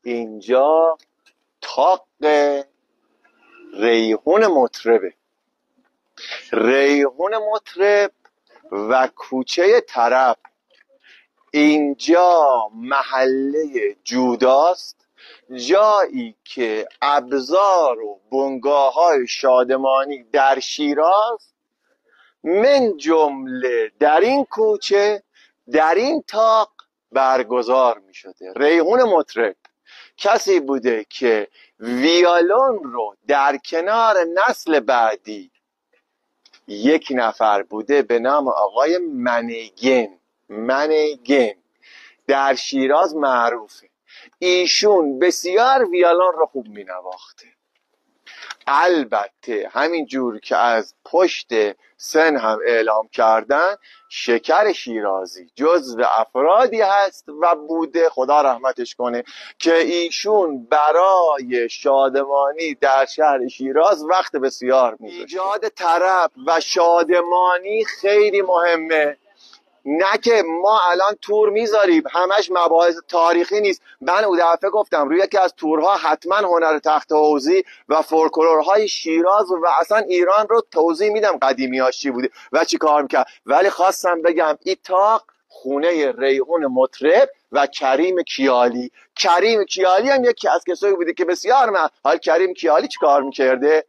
اینجا طاق ریحون مطربه، ریحون مطرب و کوچه طرب. اینجا محله جوداست، جایی که ابزار و بنگاه های شادمانی در شیراز من جمله در این کوچه در این طاق برگزار می شده. ریحون مطرب کسی بوده که ویولون رو در کنار نسل بعدی یک نفر بوده به نام آقای منیگن در شیراز معروفه. ایشون بسیار ویولون رو خوب می نواخته. البته همین جور که از پشت سن هم اعلام کردن، شکر شیرازی جزو افرادی هست و بوده، خدا رحمتش کنه، که ایشون برای شادمانی در شهر شیراز وقت بسیار می‌گذاشته. ایجاد طرب و شادمانی خیلی مهمه. نه که ما الان تور میذاریم همش مباحث تاریخی نیست. من اون دفعه گفتم روی یکی از تورها حتما هنر تخت حوزی و فولکلورهای شیراز و اصلا ایران رو توضیح میدم، قدیمی‌هاش چی بوده و چی کار میکرد. ولی خواستم بگم این طاق خونه ریحون مطرب و کریم کیالی. کریم کیالی هم یکی از کسایی بوده که بسیار حال کریم کیالی چی کار میکرده؟